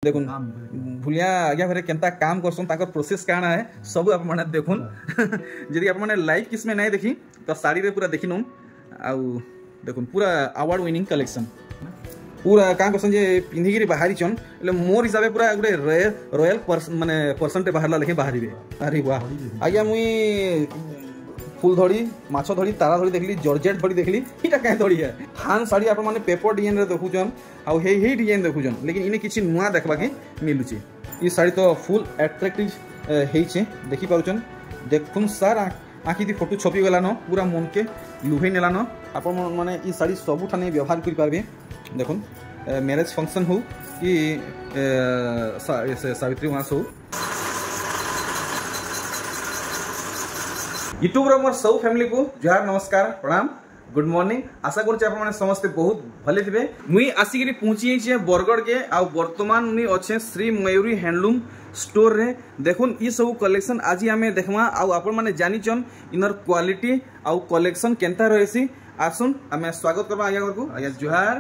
देखुन भूलिया आज्ञा घरे केंता काम करसन ताकर प्रोसेस काना है सब आप माने देखुन यदि आप माने लाइव किस में नहीं देखी तो साड़ी रे पूरा देखि नु आउ देखुन पूरा अवार्ड विनिंग कलेक्शन पूरा काम करसन जे पिंधी गिरी बाहरी चन એટલે मोर हिसाबे पूरा गुटे रॉयल माने परसेंट बाहरला लेखे बाहरीबे। अरे वाह आज्ञा मुई फुल धड़ी माछ धड़ी तारा धड़ी देखली जॉर्जेट धड़ी देखली इटा काहे धड़ी है हान साड़ी आप माने पेपर डिजाइन रे देखुचन आ हे डिजाइन देखुचन लेकिन इने किछि नुआ देखबा के मिलुची। ई साड़ी तो फुल अट्रैक्टिव हेइचे देखि पाउचन देखुन सार आखि दी फोटो छपी गला न पूरा मन के लुहे नेला न आप माने ई साड़ी सब ठाने व्यवहार करि पारबे। देखुन मैरिज फंक्शन हो कि सावित्री मास हो यूट्यूब रो मोर सब फैमिली को जोहार नमस्कार प्रणाम गुड मॉर्निंग आशा करछे आप माने समस्त बहुत भले थिबे। मुई आसीगिरी पहुंची छे बरगढ़ के आ वर्तमान मुई अच्छे श्री मयूरी हैंडलूम स्टोर रे देखुन ई सब कलेक्शन आज हमें देखमा आ आपण माने जानि चन इनर क्वालिटी आ कलेक्शन केनता रहसी आसुन हमें स्वागत करबा आज्ञा घर को आज्ञा जोहार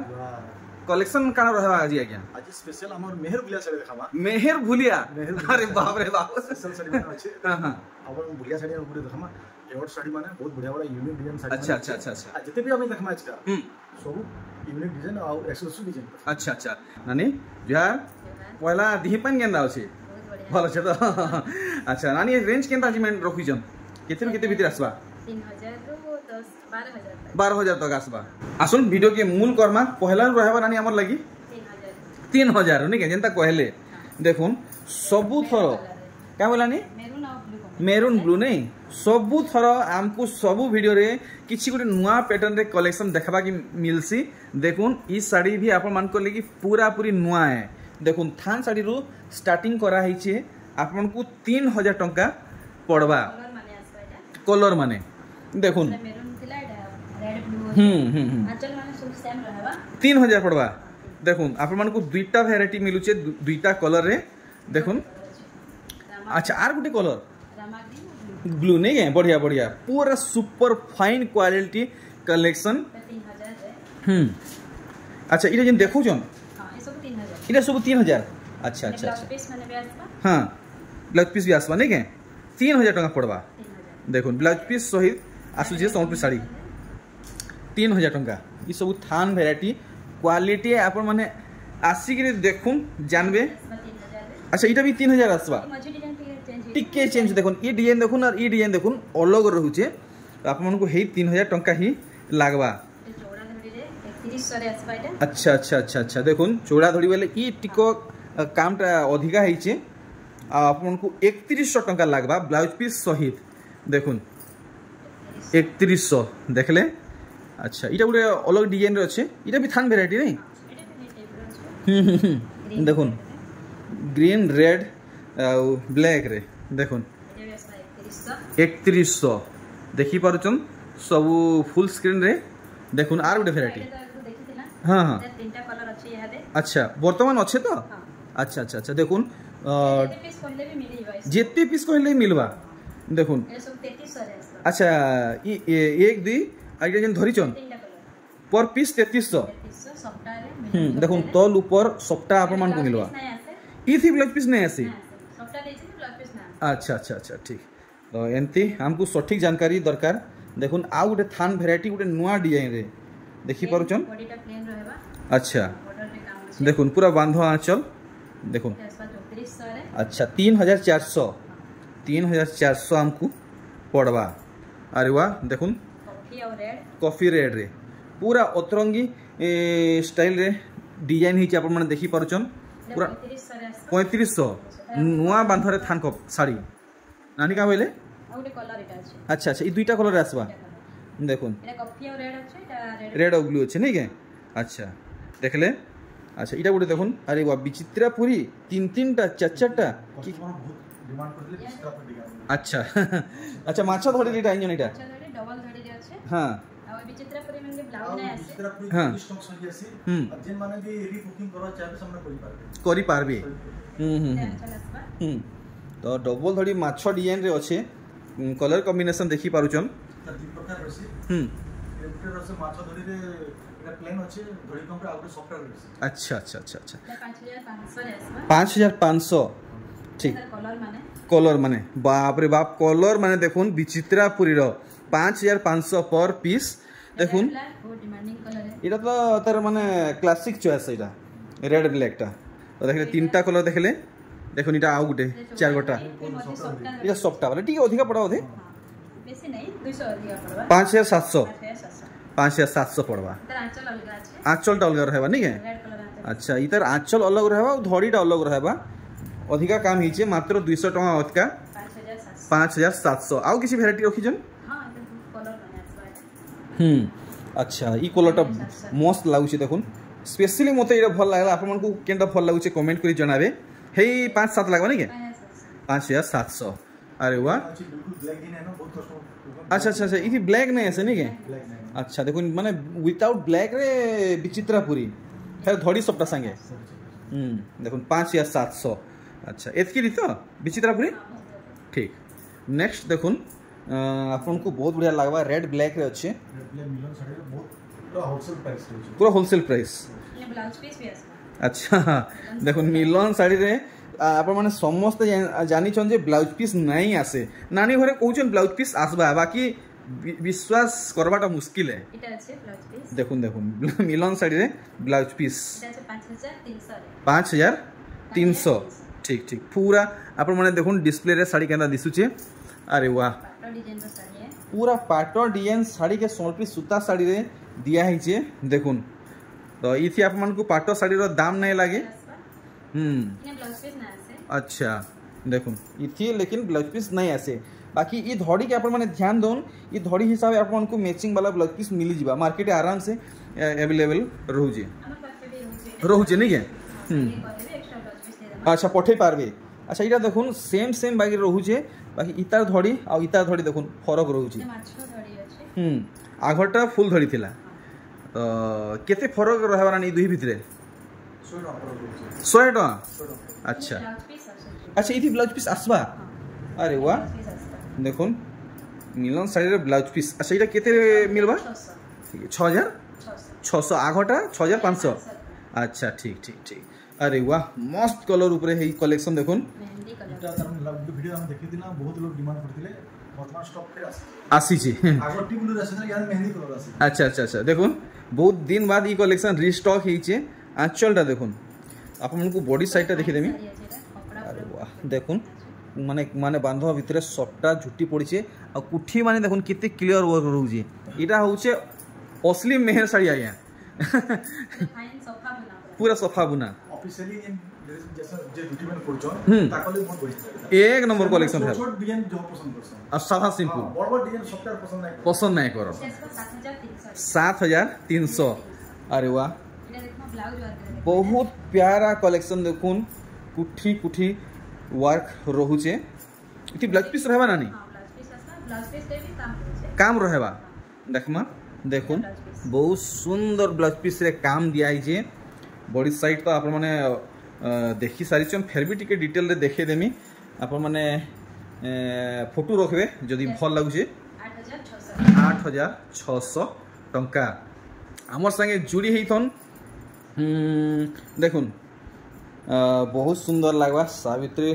कलेक्शन काना रहबा आज आज्ञा आज स्पेशल हमर मेहर भुलिया साड़ी देखाबा मेहर भुलिया अरे बाप रे बाप स्पेशल साड़ी माने अछि हां हां अब भुलिया साड़ी ऊपर देखामा एवट साड़ी माने बहुत बढ़िया बड़ा यूनिक डिजाइन साड़ी अच्छा अच्छा अच्छा अच्छा जते भी हमें देखमा आजका सब यूनिक डिजाइन और एक्सक्लूसिव डिजाइन अच्छा अच्छा नानी जोहार पहला दिहिपन गेंदा अछि भलो छ तो अच्छा नानी रेंज केनता जी में रखि जन केते भीतर आसबा 3000 रो 10 12000 12000 तक आसबा। आसुन वीडियो के मूल कर्मा पहला रहबा नानी हमर लागि 3000 नहीं के जेंता कहले देखुन सबु थरो का बोलानी मेरून ब्लू नहीं सबु थर आमको सबु वीडियो रे किछि गुटे नुआ पैटर्न रे कलेक्शन देखबा की मिलसी। देखुन ई साड़ी भी आपण मान को लेकी पूरा पूरी नुआ है। देखुन थान साड़ी रो स्टार्टिंग करा है छे आपण को 3000 टंका पड़बा कलर माने देखुन आंचल माने सब सेम रहबा 3000 पड़बा। देखुन आपण मान को दुईटा वैरायटी मिलु छे दुईटा कलर रे देखुन अच्छा आर गुटे कलर ब्लू नहीं है बढ़िया बढ़िया पूरा सुपर फाइन क्वालिटी कलेक्शन 3000 अच्छा इटा जेन देखु जन हां ए सब 3000 इटा सब 3000 अच्छा अच्छा ब्लाउज पीस माने भी आसबा हां ब्लाउज पीस भी आसबा नहीं के 3000 टका पड़बा। देखुन ब्लाउज पीस सहित आसु जे संपूर्ण साड़ी 3000 टका ई सब थान वैरायटी क्वालिटी आपण माने आसी देखुन जानबे। अच्छा इटा भी 3000 आसबा टिके चेंज देखुन ई डिजाइन देखुन और ई डिजाइन देखुन अलग रहउचे आप मन को हे 3000 टका ही लागबा। चौड़ा धड़ी रे 3100 रे आसबा एटा अच्छा अच्छा अच्छा अच्छा देखुन चौड़ा धड़ी वाले ई टिको कामटा अधिका हेचे आप मन को 3100 टका लागबा ब्लाउज पीस सहित। देखुन 3100 देखले अच्छा इटा गुटे अलग डिजाइन रे अछि इटा भी थान वैरायटी नहीं देखुन ग्रीन रेड ब्लैक रे देखुन 3100 देखि पारुचन सब फुल स्क्रीन रे देखुन आर गुटे वैरायटी हां हां तीनटा कलर अछि यहा दे अच्छा वर्तमान अच्छे तो अच्छा अच्छा अच्छा देखुन जेते पीस कहले भी मिलिबा जेते पीस कहले मिलबा देखुन ए सब 3300 रे आसबा। अच्छा ई एक दी आइटा जेन धरिचन पर पीस 3300 सबटा रे देखुन तल ऊपर सबटा आपन मान को मिलबा ई थी ब्लाउज पीस नहीं आसी सबटा लेछि ब्लाउज पीस ना अच्छा अच्छा अच्छा ठीक तो एंती हमको सठिक जानकारी दरकार। देखुन आ गुटे थान वैरायटी गुटे नुआ डिजाइन रे देखि पारुचन बॉडीटा प्लेन रहबा अच्छा बॉर्डर रे काम अछि देखुन पूरा बांधो आंचल देखुन आसबा 3400 रे अच्छा 3400 हमको पड़वा। अरे वाह देखुन कॉफी रेड रे पूरा अतरंगी स्टाइल रे डिजाइन हिच आपण माने देखि पारुचन पूरा 3500 नुआ बांधरे थान कप साड़ी नानी का बोले आउटे कलर एटा अछि अच्छा अच्छा ई दुईटा कलर आसबा देखुन एटा कॉफी और रेड अछि एटा रेड और ब्लू अछि नहीं के अच्छा देखले अच्छा इटा गुटे देखुन अरे वाह विचित्रा पूरी तीन-तीनटा चार-चारटा की डिमांड करले विचित्रा पर डिजाइन अच्छा अच्छा माछा धड़ी रीटा इंजन इटा अच्छा धड़ी डबल धड़ी रे अछि हां आ विचित्रा पर मन ब्लाउज नै आसे विचित्रा पूरी हां स्टॉक सही आसी जेन माने भी रीबुकिंग करवा चाहे सामने करि पारबे अच्छा आसबा तो डबल धड़ी माछ डिजाइन रे अच्छे कलर कॉम्बिनेशन देखि पारुचन दी प्रकार रसी एक रस माछ धड़ी रे এটা প্লেন আছে ধরি কম আর ଗୋଟେ সফটওয়্যার আছে আচ্ছা আচ্ছা আচ্ছা আচ্ছা এটা 5500 রে আসবা 5500 ঠিক তার কলর মানে কলর মানে বাপ রে বাপ কলর মানে দেখুন বিচিত্রাপুরীর 5500 पर পিস দেখুন ব্ল্যাক ও ডিমান্ডিং কলর এটা তো তার মানে ক্লাসিক চয়েস এটা রেড ব্ল্যাকটা তো দেখলে তিনটা কলর দেখলে দেখুন এটা আউ গুটে চার গোটা এটা সফটটা বলে ঠিক अधिका पड़ा ओधे বেশি নাই 200 ଅଧିକା পড়বা 5700 5700 5700 पड़वा তার আঁচল অলগা আছে आंचलटा अलग रहबा नहीं है রেড কলর আছে अच्छा इधर आंचल अलग रहबा और धड़ीटा अलग रहबा अधिका काम हिचे मात्र 200 टका अधिका 5700 5700 आउ किसी वैरायटी रखी जन हां এটা কলর মানে আসবা अच्छा ई कलरटा मस्त लागुचे देखुन स्पेशली मते एटा भल लागला आपन को केनटा भल लागुचे कमेंट करी जणाबे हे 5 7 लागबा नहीं के 5700 अरे वाह ଅଛି बिल्कुल ब्लैक दिन है ना बहुत कस्टमर अच्छा अच्छा अच्छा इथि ब्लैक नहीं है नहीं के ब्लैक नहीं अच्छा देखुन माने विदाउट ब्लैक रे विचित्रापुरी फिर धड़ी सबटा संगे देखुन 5700 अच्छा एतकी री तो विचित्रापुरी ठीक नेक्स्ट देखुन आपन को बहुत बढ़िया लागबा रेड ब्लैक रे अच्छे ब्लैक मिलन साड़ी बहुत पूरा होलसेल प्राइस रहउछ पूरा होलसेल प्राइस ये ब्लाउज पीस भी আসবা अच्छा देखो मिलन शाड़ी रे आपण माने समस्त जानी छन जे ब्लाउज पीस नहीं आसे नानी घरे कहउछन ब्लाउज पीस आसबा बाकी विश्वास करबाटा मुश्किल है এটা আছে ব্লাউজ পিস देखुन देखुन मिलन शाड़ी रे ब्लाउज पीस এটা আছে 5300 রে 5300 ठीक ठीक पूरा आपण माने देखुन डिस्प्ले रे साड़ी केना दिसुचे अरे वाह পাটর ডিজাইন র শাড়ি है पूरा पाटो डिजाइन साड़ी के सोलपी सूता साड़ी रे दिया हिचे देखुन तो इथि आप मन को पाटो साड़ी रो दाम नहीं लागे আসবা हम्म ये ब्लाउज पीस ना আছে अच्छा देखुन इथि लेकिन ब्लाउज पीस नहीं आसे बाकी ये धड़ी के अपन माने ध्यान दोन ये धड़ी हिसाब से अपन को मैचिंग वाला ब्लाउज पीस मिली जीवा मार्केट आराम से अवेलेबल रहउजे আমার পাশে भी রয়েছে रहउजे नहीं के ये করে এক্সট্রা ব্লাউজ পিস দিয়ে দেব अच्छा पठे पारबे अच्छा इटा देखुन सेम बाकी रहउजे बाकी इतार धड़ी आ इतार धड़ी देखुन फरक रहउजे মাছ ধরি আছে आघरटा फुल धड़ी थिला तो केते फरक रहबा नहीं दुही भितरे 100 टका पर रहउछ 100 टका 100 टका अच्छा ব্লাউজ পিস আছে अच्छा इथि ब्लाउज पीस आसबा अरे वाह ব্লাউজ পিস আসবা देखुन मिलन साड़ी रे ब्लाउज पीस अच्छा इटा केते मिलबा 600 ठीक है 6000 600 आघटा 6500 अच्छा ठीक ठीक ठीक अरे वाह मस्त कलर ऊपर है कलेक्शन देखुन মেহেন্দি কলর এটা তার ভিডিও আমি দেখিদিনা বহুত লোক ডিমান্ড করতিলে বর্তমান স্টক ফের আছে आसी छी আগর টিবুলর আছে না ইয়ার মেহেন্দি কলর আছে अच्छा अच्छा अच्छा देखुन बहुत दिन बाद ई कलेक्शन रिस्टॉक हिचे आंचलटा देखुन आपन को बॉडी साइडटा देखि देमी শাড়ি আছে এটা কপড়া अरे वाह देखुन माने माने बांधवा भितरे सबटा झुटी पड़ीचे आ कुठी माने देखुन केते क्लियर वर्क रहउजे इटा होचे असली मेहर साड़ी आया फाइन सोफा बना पूरा सफा बुना ऑफिशियली इन जैसा जे ड्यूटी में करछो ताकले बहुत बढ़िया एक नंबर कलेक्शन है छोट डिजाइन जो पसंद करछो और सादा सिंपल बड़ बड़ डिजाइन सॉफ्टवेयर पसंद नहीं पसंद नहीं करो इसका 7300 अरे वाह এটা দেখো ব্লাউজ ওয়ার্ক করে बहुत प्यारा कलेक्शन देखुन कुठी कुठी वर्क रहुचे इति ब्लाउज पीस रहबा नानी हां ब्लाउज पीस আসবা ব্লাউজ পিস রে भी काम होছে काम रहबा देखमा देखुन बहुत सुंदर ब्लाउज पीस रे काम दिया हिजे बॉडी साइड तो आपण माने देखि सारी छन फेर भी टिके डिटेल रे देखे देमी आपण माने फोटो रखबे जदी भल लागुचे 8600 टंका आमर संगे जुड़ी हेथन देखुन बहुत सुंदर लागबा सावित्री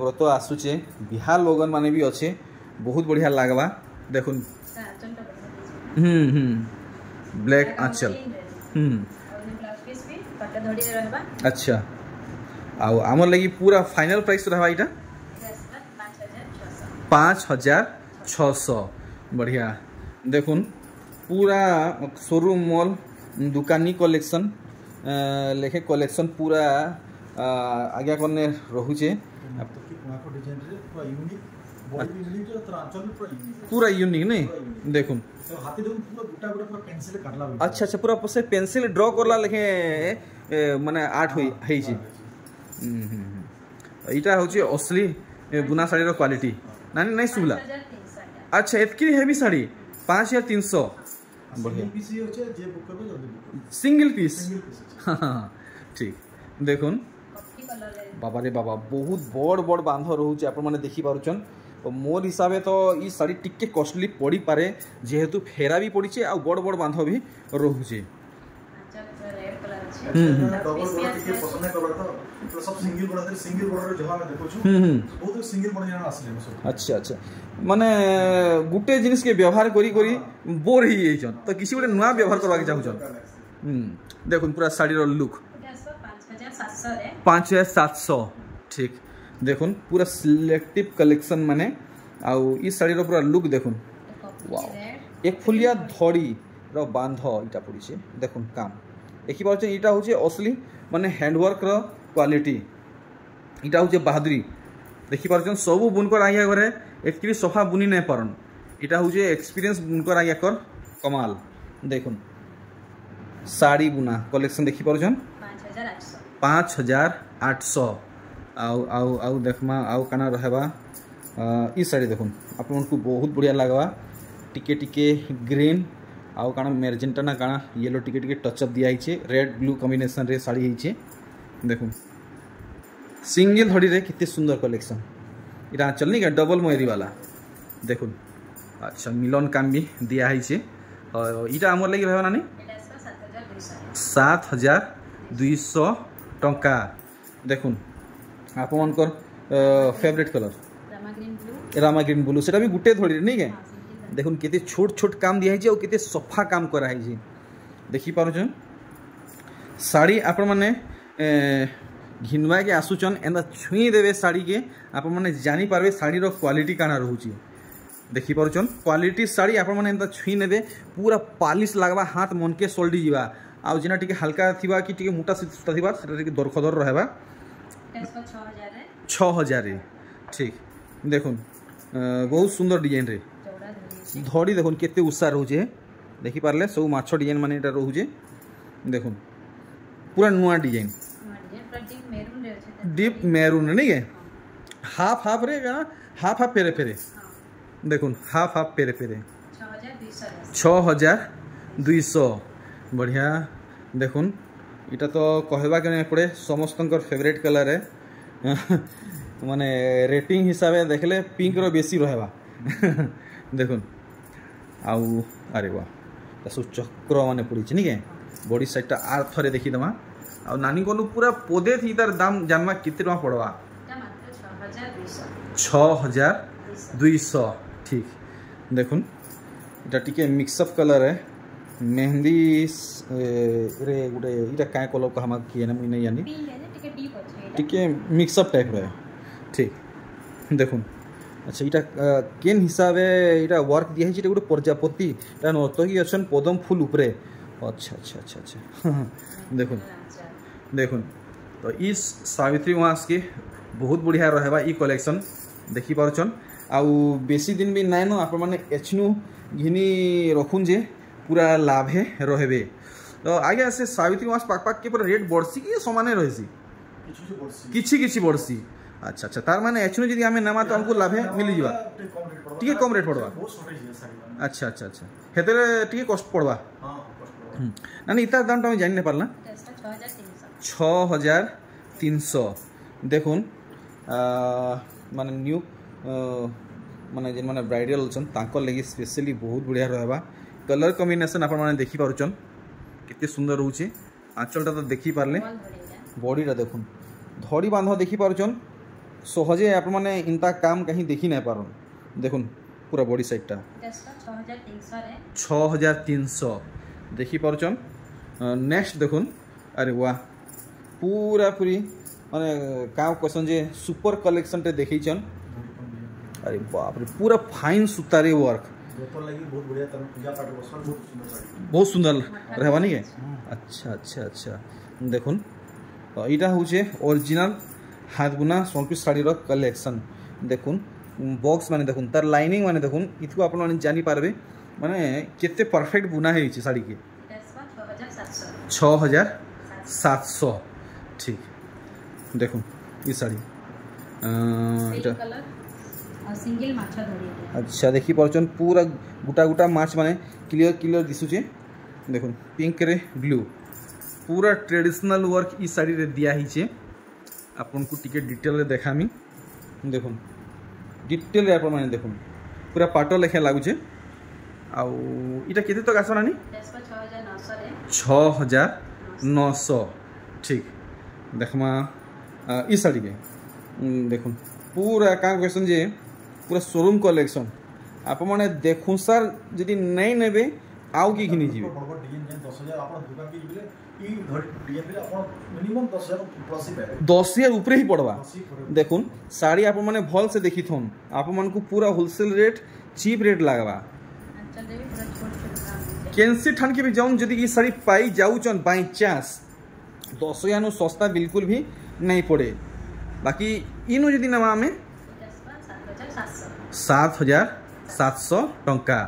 व्रत आसुचे बिहार लोगन माने भी अच्छे बहुत बढ़िया लागबा देखुन आंचलटा बढ़िया ब्लैक आंचल और ब्लाउज पीस भी पट्टा धड़ी रे रहबा अच्छा आउ आमर लगी पूरा फाइनल प्राइस रहबा इटा এটা আসবা 5600 बढ़िया देखुन पूरा शोरूम मॉल दुकानी कलेक्शन लेखे कलेक्शन पूरा आज्ञा करने रहुचे तो की को डिजाइन रे पूरा यूनिक बॉडी भी यूनिक तो आंचल भी पूरा यूनिक नहीं देखुन तो हाथी देखो पूरा गुटा गुटा पूरा पेंसिल काटला अच्छा अच्छा पूरा से पेंसिल ड्रॉ करला लेखे माने आर्ट होई हेई छी इटा होची असली बुना साड़ी रो क्वालिटी नानी नहीं सुला 5300 अच्छा इतकी हेवी साड़ी 5300 बढ़िया पीस ये होचे जे बुक करबे जल्दी book single piece single piece ठीक देखुन कॉफी कलर रे बाबा रे बाबा बहुत बड़ बड़ बांध रोचे आप मैंने देखी पारुचन तो मोर हिसाब तो ये शाड़ी टिके कॉस्टली पड़ी पारे जेहेतु फेरा भी पड़ी आ बड़ बड़ बांध भी रोचे डबल पीस भी बॉर्डर आसी टिके अछि। पसंद नहीं करबा तो सब सिंगल बॉर्डर जहाँ मैं देखो छु बहुत सिंगल बॉर्डर यहाँ असले सब अच्छा अच्छा माने गुटे जिनिस के व्यवहार करी करी बोर ही जाइछन तो किसी गोटे नुआ व्यवहार करबा के चाहुछन देखुन पूरा साड़ी रो लुक एटा आसबा 5700 रे 5700 ठीक देखुन पूरा सिलेक्टिव कलेक्शन माने आउ ई साड़ी रो पूरा लुक देखुन वाओ एक फुलिया धड़ी रो बांध इटा पड़ी छे देखुन काम देखि पाछे इटा होचे असली माने हैंडवर्क रो क्वालिटी इटा होचे बहादुरी देखि पाछन सब बुनकर आगे घरे एतकी सफा बुनी नै पारन इटा होचे एक्सपीरियंस बुनकर आगे कर कमाल देखुन साड़ी बुना कलेक्शन देखि पाछन 5800 आउ आउ आउ देखमा आउ काना रहबा ई साड़ी देखुन आपन को बहुत बढ़िया लागबा टिके टिके ग्रीन आउ काना मेजेंटा ना काना येलो टिके टिके टच अप दिया हिचे रेड ब्लू कॉम्बिनेशन रे साड़ी हिचे देखुन सिंगल धड़ी रे कितने सुंदर कलेक्शन इटा चलनी का डबल मोहरी वाला देखुन अच्छा मिलन काम भी दिया हिचे इटा हमर लागि रहबा नानी एटा आसबा 7200 टंका देखुन आप मनकर फेवरेट कलर रामा ग्रीन ब्लू सेटा भी गुटे धड़ी नहीं के देखुन केते छोट छोट काम दिया है केते सफा काम करा है देखि पारुछन साड़ी आपण माने घिनवा के आसुचन एंदा छुई देवे साड़ी के आपण माने जानी पारबे साड़ी रो क्वालिटी काना रहउची देखि पारुछन क्वालिटी साड़ी आपण माने एंदा छुई नेबे पूरा पॉलिश लागबा हाथ मन के सोल्डी जीवा आ जिना टिके हल्का थिबा कि टिके मोटा सुता थिबा सेटा टिके दरखदर रहबा एटा आसबा 6000 रे 6000 रे ठीक देखुन बहुत सुंदर डिजाइन रे चौड़ा धरी धड़ी देखुन केते उत्साह रोचे देखि पारले सब माछो डिजाइन माने एटा रोचे देखुन पूरा नुआ डिजाइन डीप मेरून रे अछि डीप मेरून नहीं है हाफ हाफ रे का हाफ हाफ पेरे पेरे देखुन हाफ हाफ पेरे पेरे 6200 बढ़िया देखुन इटा तो कहबा के नहीं पड़े समस्तंकर फेवरेट कलर है माने रेटिंग हिसाब से देखले पिंक रो बेसी रहबा देखुन आउ अरे वाह सब चक्र माने पड़ी छै निके बॉडी साइडटा आर थरे देखि दमा आ नानी कोनु पूरा पोदे थी तार दाम जानमा किते टका पड़वा एटा मात्र 6200 ठीक देखुन इटा टिके मिक्स अप कलर है मेहंदी रे गुटे इटा काय कलर का हम किए ना मुई नहीं जानी पिंक है टिके डीप अछि एटा टिके मिक्स अप टाइप रे ठीक देखुन अच्छा इटा केन हिसाबे इटा वर्क दिया है गुटे प्रजापति इटा नर्तकी अछन पदम फूल ऊपरे अच्छा अच्छा अच्छा अच्छा देखुन देखुन तो इस सावित्री मास के बहुत बढ़िया रहबा ई कलेक्शन देखि पारछन आउ बेसी दिन भी नाइनो आप माने एचनु घिनी रखुन जे पूरा लाभे रहबे तो आगे से सावित्री मास पाक पाक के पूरा रेट बढ़सी कि समाने रहसी किछि किछि बढ़सी अच्छा अच्छा तार माने एचनु जदी हमें नमा तो हमको लाभे मिली जीवा टिके कम रेट पड़वा अच्छा अच्छा अच्छा हेतरे टिके कॉस्ट पड़वा नानी इता दाम तो जानि न पारला एटा आसबा 6300 देखुन माने न्यू माने जेन माने ब्राइडल छन तांकर लागि स्पेशली बहुत बढ़िया रहबा कलर कॉम्बिनेशन आपण माने देखि पारुचन केते सुंदर रहउची आंचलटा तो देखि पारले बॉडीटा देखुन धड़ी बांध देखि पारुचन सहजे आपण माने इनता काम कहीं देखि नै पारन देखुन पूरा बॉडी साइडटा एटा आसबा 6300 रे 6300 देखि पारुचन नेक्स्ट देखुन अरे वाह पूरा पूरी माने काम क्वेश्चन जे सुपर कलेक्शन टे देखिचन अरे बाप रे पूरा फाइन सुतारे वर्क बहुत बढ़िया पूजा पाठ बहुत सुंदर रहबा नहीं है अच्छा अच्छा अच्छा देखुन तो इटा होचे ओरिजिनल हाथ बुना सोनपीस साड़ी रो कलेक्शन देखुन बॉक्स माने देखुन तार लाइनिंग माने देखुन इथु आपण माने जानि पारबे माने केते परफेक्ट बुना है छी साड़ी के एटा आसबा 6700 ठीक देखुन ये साड़ी इटा कलर और सिंगल माछा धरी अच्छा देखि पारछन पूरा गुटा गुटा माछ माने क्लियर क्लियर दिसुचे देखुन पिंक रे ब्लू पूरा ट्रेडिशनल वर्क ई साड़ी रे दिया हिचे आपन को टिके डिटेल रे देखामी देखुन डिटेल रे आपन माने देखुन पूरा पाटो लेखे लागुचे आउ इटा केते तक आसो नानी एटा आसबा 6900 रे 6000 900 ठीक देखमा ई साड़ी के देखुन पूरा क्या कहसन जे पूरा शोरूम कलेक्शन आप मैंने देखुन सर जदि नहीं नेबे आउ कि घिनी जीवे 10,000 ऊपर ही पड़वा देखुन साड़ी आप मैंने भल से देखी थोन आप मन को पूरा होलसेल रेट चीप रेट लगवा केनसी ठान के भी जाऊन जदि ई साड़ी पाई जाऊचन बाई चांस 10,000 सस्ता बिल्कुल भी नहीं पड़े बाकी इनु जदि नवा में 7,700 टंका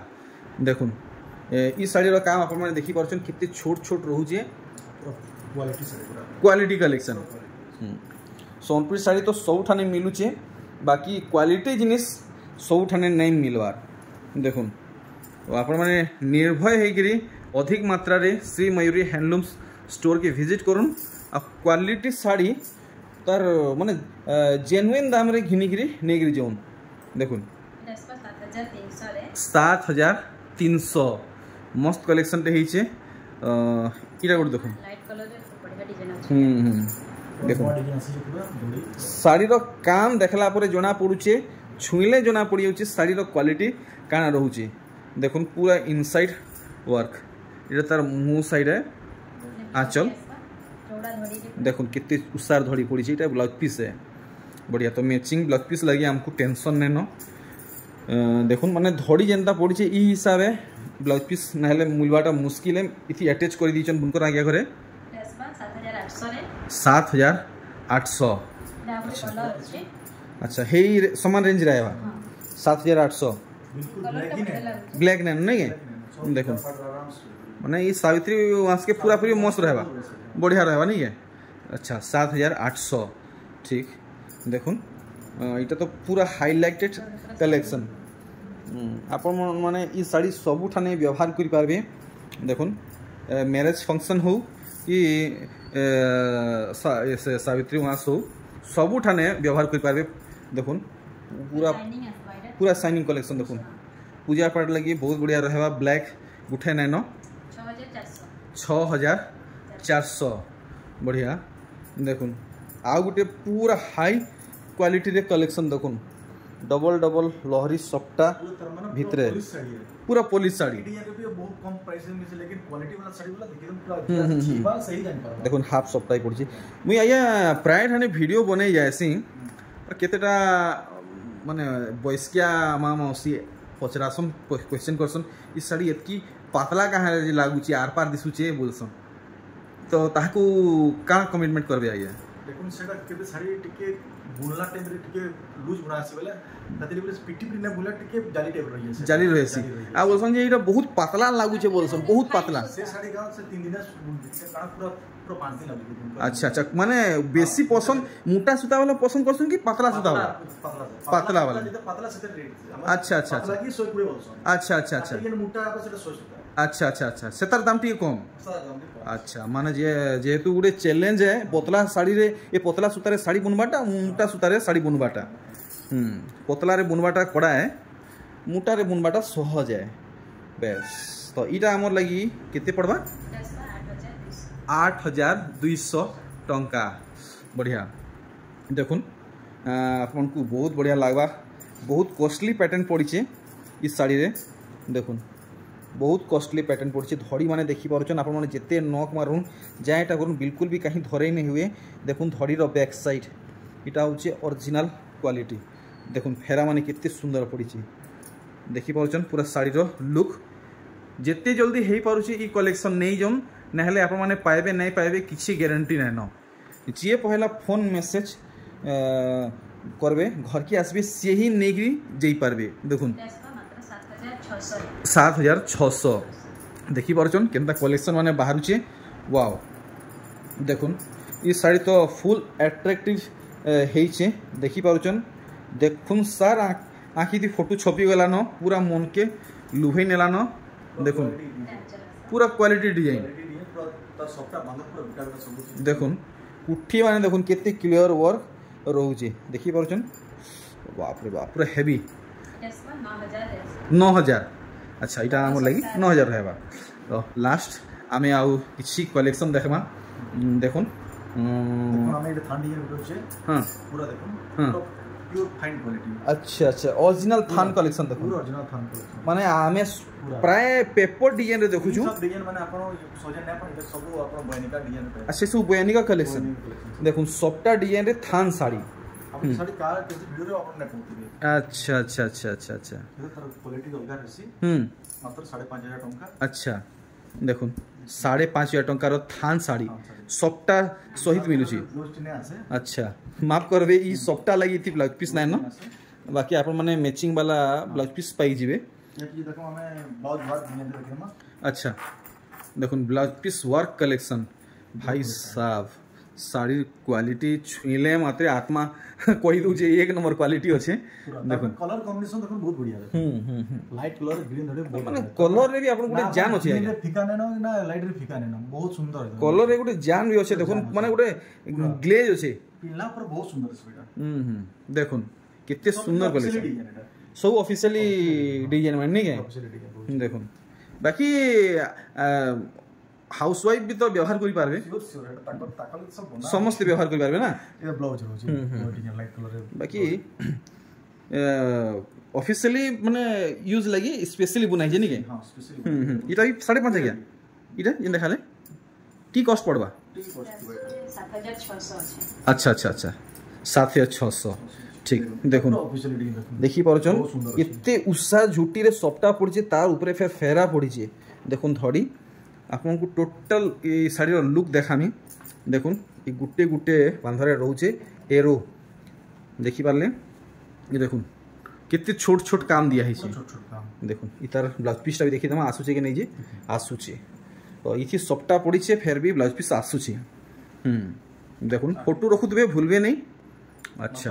देखुन ई साड़ी काम आप देखी पार्छन कितने छोट छोट रोचे क्वालिटी कलेक्शन सोनपुर साड़ी तो सब ठाने मिलूचे बाकी क्वालिटी जिनिस सब ठाने नहीं मिलवार देखुन आपण मैंने निर्भय होगी अधिक मात्रा रे श्री मयूरी हैंडलूम्स स्टोर के विजिट करूँ आ क्वालिटी साड़ी तार माने जेन्युइन दाम रे घिनिकी नहीं जाऊन देखुन 7,300 मस्त कलेक्शन टे इटा गोटे देखुन देखो साड़ी रो काम देखला पर जना पड़ुचे छुईले जना पड़ जाऊँ साड़ी रो क्वालिटी काना रोचे देखुन पूरा इनसाइड वर्क ये तार मुँह साइड है आंचल देखुन कितने उसार धड़ी पड़ी ये ब्लाउज पीस है बढ़िया तो मैचिंग ब्लाउज पीस लगे हमको टेंशन नहीं न देखुन माने धड़ी जेनता पड़ी ई हिसाब है ब्लाउज पीस ना मिलवाटा मुश्किल है इति अटैच कर दीचन बुनकर आगे घरे 7,800 अच्छा हे समान रेंज रहेगा 7,800 ब्लैक नहीं देखो मैंने ये सावित्री वहाँ के पूरा पूरी मस्त रहेगा बढ़िया रहेगा नहीं है अच्छा 7,800 ठीक देखुन इटा तो पूरा हाईलाइटेड कलेक्शन आप माने ये साड़ी सबू ठाने व्यवहार कर पारे देखुन मैरेज फंक्शन हो कि सावित्री मास हो सबू ठाने व्यवहार कर पारे देखुन पूरा पूरा शाइनिंग कलेक्शन देखुन पूजा पाठ लगी बहुत बढ़िया रहेगा ब्लैक उठे नाइन 6,400 बढ़िया देखुन आ गोटे पूरा हाई क्वालिटी रे कलेक्शन देखुन डबल डबल लहरी सप्ता भितरे पूरा पॉलिश साड़ी देखुन हाफ सप्ताह पड़ी मुई आया प्राय ठाने वीडियो बने जाएसी केतेटा माने बयस्किया माँ मौसी पचरासन क्वेश्चन करसन इस साड़ी एतकी पतला कहाँ लगुचे आर पार दिशुचे बोलसन तो ताकू का कमिटमेंट करबे आइए देखुन सेटा केते साड़ी टिके बुनला टाइम रे टिके लूज बुना आसी बेले ताते बेले पिटी पिटी ना बुनला टिके जाली टाइप रही है जाली रहसी आ बोलसन जे एटा बहुत पतला लागुचे बोलसन बहुत पतला से साड़ी गांव से 3 दिन से काना पूरा पूरा 5 दिन लागु अच्छा अच्छा माने बेसी पसंद मोटा सूता वाला पसंद करसन कि पतला सूता वाला पतला वाला पतला से रेट अच्छा अच्छा अच्छा की 100 पूरे बोलसन अच्छा अच्छा अच्छा ये मोटा आबे से 100 सूता अच्छा अच्छा अच्छा सेतार दाम टी कम अच्छा माने जेहेतु गोटे चैलेंज है पतला साड़ी रे ये पतला सूतारे साड़ी बुनवाटा मोटा सूतारे साड़ी बुनवाटा पतला रे बुनवाटा कड़ा है मोटा रे बुनवाटा सहज है बेस तो इटा आमर लगी केते पड़वा 8,200 टंका बढ़िया देखुन आपन को बहुत बढ़िया लगवा बहुत कॉस्टली पैटर्न पड़ी इस साड़ी रे देखुन बहुत कॉस्टली पैटर्न पड़ी धड़ी माने देखी पार्छन आप जिते नक मारुन जाएटा करूँ बिल्कुल भी कहीं धरे नहीं हुए देखुन धड़ी बैक साइड इटा हूँ ओरिजिनल क्वालिटी देखुन फेरा माने कितने सुंदर पड़ी देखी पार्छन पूरा शाढ़ीर लुक जिते जल्दी हो पारुछि ई कलेक्शन नहीं जाऊन ना आप मैंने पाइबे नहीं पाइबे किसी गारंटी नहीं न जी पहला फोन मेसेज करबे घर के आसबे सी ही नहीं जाई पारबे देखुन 7,600 देखी पार्छन केनता कलेक्शन माने बाहरुचे वाओ देखुन ये साड़ी तो फुल अट्रैक्टिव है देखी पार्छन देखुन सार आँखी दी फोटो छपी गला न पूरा मन के लुभे नेला न देखुन पूरा क्वालिटी डिजाइन देखुन उठी माने देखुन केते क्लियर वर्क रोचे देखी पार्छन बाप रे बाप पूरा हेवी 9,000 अच्छा इटा आम लगी 9,000 रहेगा तो लास्ट आमे आउ किसी कलेक्शन देखमा দেখুন দেখুন আমি এটা থান ডিজাইন উঠছে হ্যাঁ পুরা দেখুন হ্যাঁ পিওর ফাইন কোয়ালিটি আচ্ছা আচ্ছা অরিজিনাল থান কালেকশন দেখুন পুরো অরিজিনাল থান কোয়ালিটি মানে আমি প্রায় পেপর ডিজাইন রে দেখুଛୁ সব ডিজাইন মানে ଆପଣ ସଜା ନା ଆପଣ এটা ସବୁ ଆପଣ বয়নিকা ডিজাইন পাবে আচ্ছা সব বয়ানিকা কালেকশন দেখুন সবটা ডিজাইন রে থান শাড়ি আপনি শাড়ি কার কিছু ভিডিওরে আপন না করতে আচ্ছা আচ্ছা আচ্ছা আচ্ছা আচ্ছা এটা তার কোয়ালিটি অলগা রছি মাত্র 5,500 টাকা আচ্ছা দেখুন 5,500 টঙ্কার থান শাড়ি সবটা সহিত মিলুছি ব্লাউজ নে আছে আচ্ছা মাফ করবে ই সবটা লাগি ইতি ব্লাউজ পিস নাই না বাকি আপন মানে ম্যাচিং वाला ব্লাউজ পিস পাই जिवे ये देखो हमें ब्लाउज वर्क डिजाइन देखिए अच्छा দেখুন ব্লাউজ পিস ওয়ার্ক কালেকশন ভাই সাহেব শাড়ির কোয়ালিটি ছুঁইলে মাত্র আত্মা কই দউ যে এক নম্বর কোয়ালিটি আছে দেখুন कलर कॉम्बिनेशन देखो बहुत बढ़िया है लाइट कलर ग्रीन धरे মানে কলর রে আপন গুটে জান আছে ग्रीन ফিকা নেন না লাইট রে ফিকা নেন বহুত সুন্দর কলর রে গুটে জান বি আছে দেখুন মানে গুটে গ্লেজ আছে পিলা पर बहुत सुंदर है बेटा দেখুন কেতে সুন্দর কালেকশন সব অফিশিয়ালি ডিজাইন মানে কে দেখুন বাকি হাউস ওয়াইফ বি তো ব্যবহার করি পারবে সমস্ত ব্যবহার করি পারবে না এটা ব্লাউজ রয়েছে ডিজাইন লাইট কালার বাকি অফিশিয়ালি মানে ইউজ লাগি স্পেশালি বুনাই যে নিকে हां स्पेशली এটা 5.5 টাকা এটা ইন দেখালে কি কস্ট পড়বা 7,600 আছে আচ্ছা আচ্ছা আচ্ছা 7,600 ঠিক দেখুন ऑफिशियल डिजाइन देखो দেখি পারছন এতে উষা ঝুটিরে সফটা পড়ছে তার উপরে ফের ফেরা পড়ছে দেখুন ধড়ি আপনাকে টোটাল এই শাড়ির লুক দেখামি দেখুন এই গুটে গুটে বাঁধারে রয়েছে এরো দেখি পারলে এই দেখুন কেতে ছোট ছোট কাম দিয়া হয়েছে छोट छोट काम দেখুন ইতার ব্লাউজ পিসটা দেখি দেমা আসুছে কি নাই যে আসুছে তো ইথি সফটা পড়ছে ফের বি ব্লাউজ পিস আসুছে দেখুন ফটো রখুথবে ভুলবে নাই আচ্ছা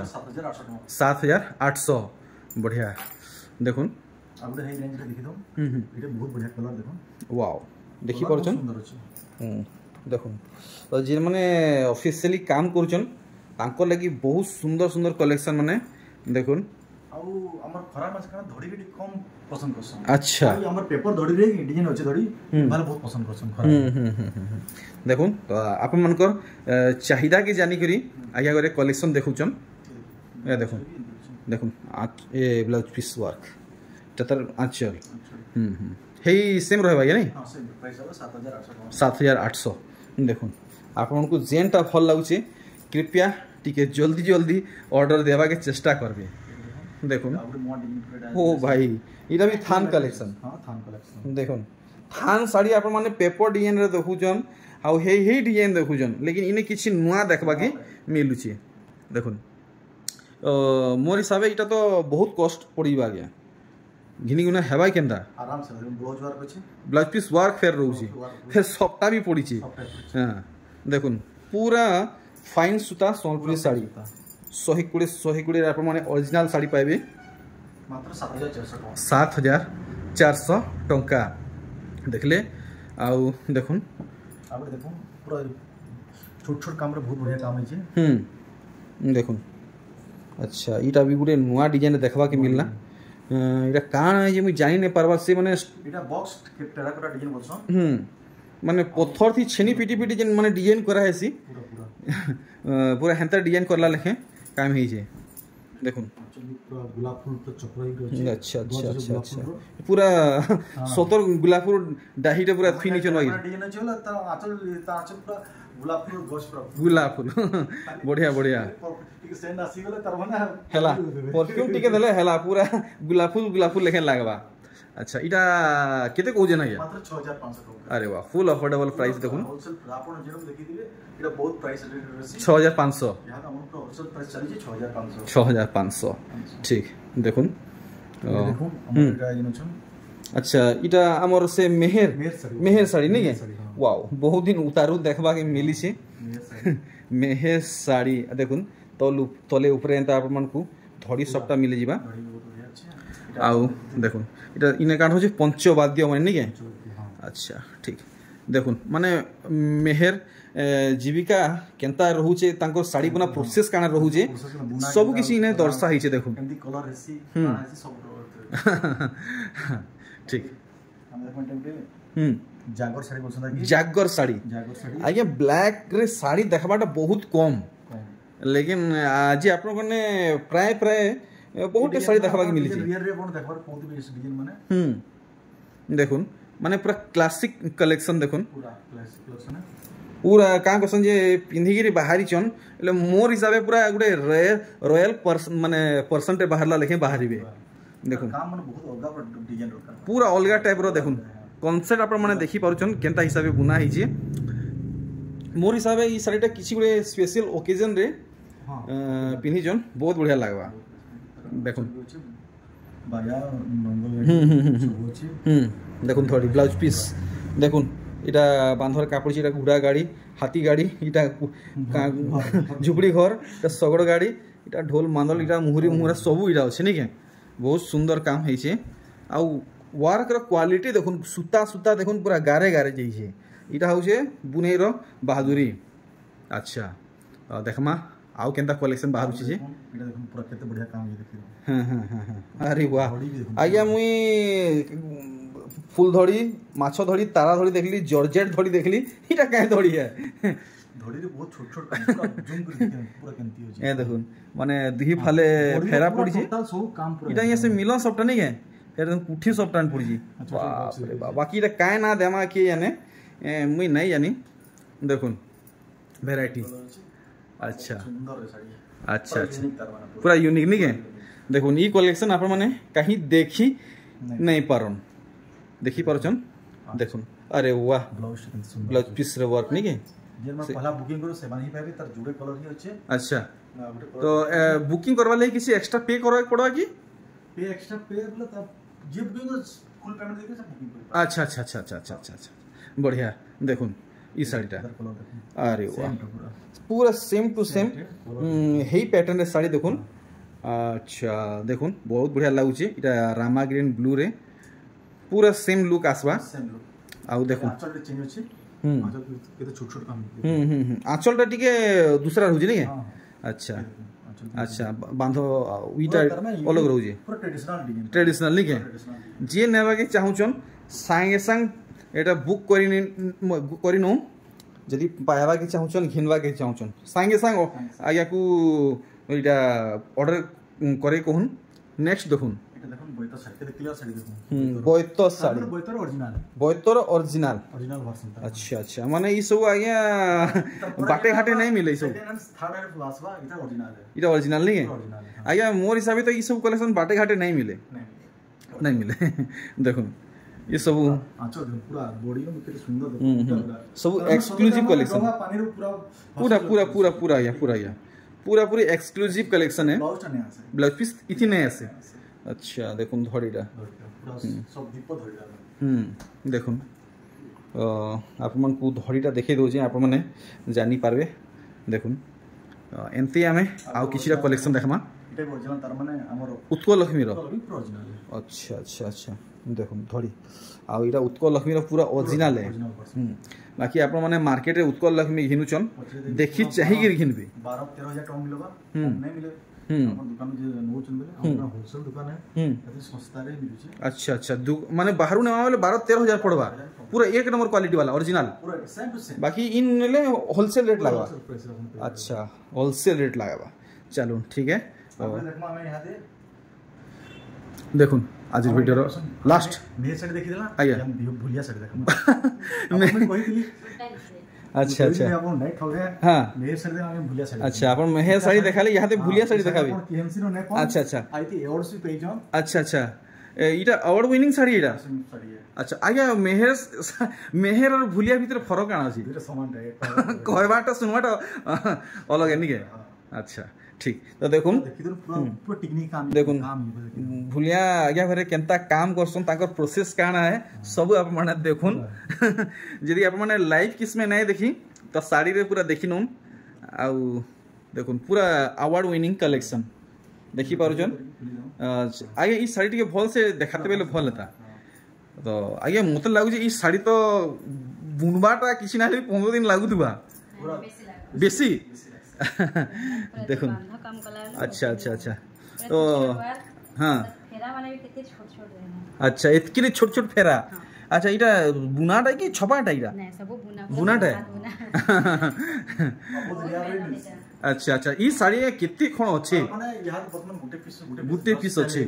7,800 7,800 बढ़िया দেখুন আপনি এই রেঞ্জটা দেখি দাও এটা বহুত বঢ়িয়া কালার দেখুন ওয়াও দেখি পারছন সুন্দর আছে দেখুন তো যে মানে অফিশিয়ালি কাম করছন তাঙ্কর লাগি বহুত সুন্দর সুন্দর কালেকশন মানে দেখুন ଆଉ ଆମର ଖରା ମାସ କାରଣ ଧଡ଼ି ଟିକେ କମ ପସନ୍ଦ କରସନ୍ আচ্ছা ଆମର পেপর ଧଡ଼ି ରେ ডিজাইন ଅଛି ଧଡ଼ି ମାନେ ବହୁତ ପସନ୍ଦ କରସନ୍ ଖରା দেখুন তো আপন মানকর চাহিদা কি জানি করি আগে করে কালেকশন দেখুছন এ দেখুন দেখুন এ ব্লাউজ পিস ওয়ার্ক এটা তার আঁচল হেই সেম রহবা ইয়ে নাই ହଁ ସେ ପ୍ରାଇସ୍ ହେବ 7,800 7,800 দেখুন আপনার যেনটা ভাল লাগুছে কৃপয়া টিকে জলদি জলদি অর্ডার দেওয়াকে চেষ্টা করবে দেখুন ଆଉ ମୋ ডিজাইন ও ভাই এটা বি থান কালেকশন ହଁ থান କଲେକ୍ସନ দেখুন থান শাড়ি আপন মানে পেপর ডিজাইন রে দেখুছন আউ হেই হেই ডিজাইন দেখুছন লেকিন ইনে কিছু নয়া দেখবাকে মিলুছে দেখুন মোর হিসাবে এটা তো বহুত কষ্ট পড়িবা আগে ঘিনি গুনা হেবাই কেনটা आराम से ब्लाउज वर्क ଅଛି ব্লাউজ পিস ওয়ার্ক ফের রହୁଛି ফের সবটা বি পড়িছে হ্যাঁ দেখুন পুরা ফাইন সুতা সম্বলপুরি শাড়ি 120 আপন মানে অরিজিনাল শাড়ি পাইবে ମାତ୍ର 7,400 ଟଙ୍କା 7,400 টঙ্কা দেখলে আউ দেখুন આપણે দেখুন পুরো ছোট ছোট কামরে বহুত বঢ়িয়া কাম হইছে দেখুন আচ্ছা এটা বি গুটে নয়া ডিজাইন দেখবাকে মিললা এটা কাণ যে মুই জানি না পারবা সে মানে এটা বক্স টেরাকোটা ডিজাইন বলছো মানে পথর থি ছেনি পিটি পিটি যেন মানে ডিজাইন করা হেসি পুরো পুরো পুরা হেন্তা ডিজাইন করলা লেখে কাম হইছে দেখুন পুরো গোলাপ ফুল তো চক্রাই আছে আচ্ছা আচ্ছা আচ্ছা আচ্ছা পুরা সতর গোলাপ ফুল ডাহিটা পুরা ফিনিশ নয় ডিজাইন আছে হলো তা আঁচল পুরো গোলাপ ফুল গছ পুরো গোলাপ ফুল বঢ়িয়া বঢ়িয়া ଟିକେ সেন্ড আসি গলে তার মানে হেলা পরফিউম টিকে দেলে হেলা পুরা গোলাপ ফুল লেখে লাগবা আচ্ছা এটা কেতে কইছে না মাত্র 6,500 টাকা আরে বাহ ফুল অফোর্ডেবল প্রাইস দেখুন হোলসেল আপন যেরকম দেখি দিবে এটা বহুত প্রাইস রেট আছে 6,500 ইহা আমার তো হোলসেল প্রাইস চালিছে 6,500 6,500 ঠিক দেখুন দেখুন আমরা এটা জানোছন আচ্ছা এটা আমার সে মেহের শাড়ি নাকি শাড়ি, হ্যাঁ। ওয়াও বহুত দিন উতারু দেখবাকে মিলিছে মেহের শাড়ি দেখুন তলে উপরে এন্তা আপনার ধড়ি সবটা মিলে যা আউ দেখুন এটা ইনে কাঠ হচ্ছে পঞ্চবাদ্য মানে নাকি আচ্ছা ঠিক দেখুন মানে মেহের জীবিকা কেনতা রহুছে তাঙ্কর শাড়ি বুনা প্রসেস কানা রহুছে সব কিছু ইনে দর্শা হইছে দেখুন এমনি কলর হেসি সব ঠিক আমাদের পয়েন্ট অফ जागर साड़ी बोलछन कि जागर साड़ी आज्ञा ब्लैक रे साड़ी देखबाटा बहुत कम लेकिन आज आप प्राय प्राय बहुत साड़ी देखा मिली देखुन माने पूरा क्लासिक कलेक्शन देखुन पूरा क्या कहसन जे पिंधिकी बाहरी चन मोर हिसाब पूरा गोटे रॉयल माने परसेंट बाहरला लेखे बाहर देखुन पूरा अलग टाइप रो देखुन कॉन्सेप्ट आप देखी पारुछन केनता हिसाब बुना ही मोर हिसाब ये साड़ीटा किसी गोटे स्पेशल ओकेजन रे पिंधिचन बहुत बढ़िया लगवा देखुन देखुन थोड़ी ब्लाउज पीस देखुन इटा बांधर कापड़ इटा घोड़ा गाड़ी हाथी गाड़ी इटा झुपड़ी घर इटा सगड़ गाड़ी इटा ढोल मांदल इटा मुहुरी मुहुरा सबू इटा अच्छे नहीं के बहुत सुंदर काम है आउ वर्क क्वालिटी देखुन सूता सूता देखुन पूरा गारे गारे जाइए इटा हूँ बुनेई रो बहादुरी अच्छा देखमा आउ केंता कलेक्शन बाहर छी जे एटा देखुन पूरा केते बढ़िया काम ये देखियो हां अरे वाह आज्ञा मुई फूल धड़ी माछ धड़ी तारा धड़ी देखली जॉर्जेट धड़ी देखली इटा काहे धड़ी है धड़ी रे बहुत छोट छोट काम पूरा जूम कर देखियो पूरा केंती हो ए देखुन माने दिही फाले फेरा पड़ी छी टोटल सब काम पूरा इटा ये से मिलन सबटा नहीं है फिर कुठी सबटा पड़ी छी बाप रे बाप बाकी इटा काहे ना देमा के यानी मुई नहीं जानी देखुन वैरायटी अच्छा अच्छा अच्छा पूरा यूनिक नहीं है देखो ये कलेक्शन आप कहीं देखी नहीं पारन देखी पारछन देखुन अरे वाह ब्लाउज पीस रे वर्क नहीं है पहला बुकिंग करो सेवन ही पाबे तार जुड़े कलर ही होचे अच्छा तो बुकिंग करवा ले किसी एक्स्ट्रा पे करवा पड़वा की पे एक्स्ट्रा पे बोले तब जे बुकिंग फुल पेमेंट देके सब बुकिंग कर अच्छा अच्छा अच्छा अच्छा अच्छा अच्छा बढ़िया देखुन ई साड़ीटा अरे वाह पूरा सेम टू सेम हे पैटर्न रे साड़ी देखुन अच्छा देखुन बहुत बढ़िया लागुची इटा रामा ग्रीन ब्लू रे पूरा सेम लुक आसवा आउ देखुन आंचल रे चेंज होची आंचल केते छोट छोट काम आंचलटा टिके दूसरा रहउजी नहीं अच्छा अच्छा बांधो इटा अलग रहउजी पूरा ट्रेडिशनल नहीं के जे नेबा के चाहुचन संगे संग एटा बुक करिनो जदि पाइबा के चाहुचन घिनवा के चाहुचन संगे संग आज्ञा को इटा ऑर्डर करे कहून नेक्स्ट देखुन एटा देखुन बोयतो साड़ी के क्लियर साड़ी देखुन बोयतो साड़ी बोयतोर ओरिजिनल ओरिजिनल वर्जन अच्छा अच्छा माने ई सब आज्ञा बाटे घाटे नहीं मिले सब थर्ड एंड लास्ट वा इटा ओरिजिनल नहीं है आज्ञा मोर हिसाब तो ई सब कलेक्शन बाटे घाटे नहीं मिले नहीं मिले देखुन ये सब पूरा बॉडी में कितने सुंदर सब एक्सक्लूसिव कलेक्शन पूरा पूरा पूरा पूरा या पूरा पूरी एक्सक्लूसिव कलेक्शन है ब्लाउज पीस इथि नहीं आसे अच्छा देखुन धड़ीटा सब दीप धड़ीटा देखुन आप मन को धड़ीटा देखै दो जे आप माने जानि पारबे देखुन एमती आमे आउ किछिटा कलेक्शन देखमा एटा ओरिजिनल तार माने हमर उत्कल लक्ष्मी रो ओरिजिनल अच्छा अच्छा अच्छा देखुन धड़ी आउ इटा उत्कल लक्ष्मी पूरा ओरिजिनल है बाकी आप माने मार्केट रे उत्कल लक्ष्मी घिनुचन देखि चाहि गिर घिनबे 12-13,000 टन मिलबा नहीं मिले अपन दुकान जे नोचन बेले हमरा होलसेल दुकान है अति सस्ता रे मिलुची अच्छा अच्छा माने बाहरु नेवा वाले 12-13,000 पड़बा पूरा एक नंबर क्वालिटी वाला ओरिजिनल पूरा सेम टू सेम बाकी इन ले होलसेल रेट लागबा अच्छा होलसेल रेट लागबा चलो ठीक है देखमा मैं यहां दे देखुन आज वीडियो रो लास्ट मेरे साइड देखि देला आया भुलिया साइड देखम मैं कहितली अच्छा अच्छा अपन नहीं ठग है हां मेरे साइड में भुलिया साइड अच्छा अपन मेहर साड़ी देखाले यहां ते भुलिया साड़ी देखाबे केएमसी रो नहीं अच्छा अच्छा आईती अवार्ड्स भी पेज हम अच्छा अच्छा इटा अवार्ड विनिंग साड़ी इटा साड़ी है अच्छा आज्ञा मेहर और भुलिया भीतर फरक काना अछि दुटा समान रहे कहबाटा सुनबाटा अलग है नहीं अच्छा ठीक तो देखुन पूरा टेक्निक काम देखुन भुलिया आज्ञा घरे केनता काम करसन ताकर प्रोसेस काना है सब आप माने देखुन यदि आप माने लाइव किस में नहीं देखी तो साड़ी रे पूरा देखि नोन आउ देखुन पूरा अवार्ड विनिंग कलेक्शन देखि पारुजन आगे ई साड़ी के भल से देखाते बेले भल था तो आगे मत लागु जे ई साड़ी तो बुनबाटा किछि ना 15 दिन लागुतबा बेसी देखुन अच्छा अच्छा अच्छा तो हाँ फेरा माने भी कितने छोट छोट अच्छा इतनी छोट छोट फेरा अच्छा इटा बुनाटा कि छपाटा इटा नहीं सब बुना बुनाटा है? हाथ बुना बहुत रेयर रे मिल्स अच्छा अच्छा ई साड़ी केते खण अछि माने यार वर्तमान गुटे piece अछि।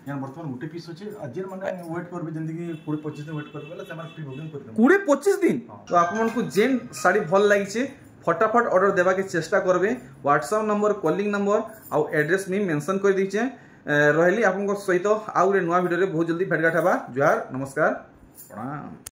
यार वर्तमान गुटे पीस अछि अजर माने वेट करबे जंदी कि 20-25 दिन वेट करबे वाला तमार प्री बुकिंग कर देम 20-25 दिन तो आपन को जेन साड़ी भल लागि छे फटाफट ऑर्डर देबा के चेष्टा करबे व्हाट्सएप नंबर कॉलिंग नंबर आउ एड्रेस में मेंशन कर दी छे रहली आपन को सहित आउ रे नवा वीडियो रे बहुत जल्दी भेट गाठ हबा जोहार नमस्कार प्रणाम।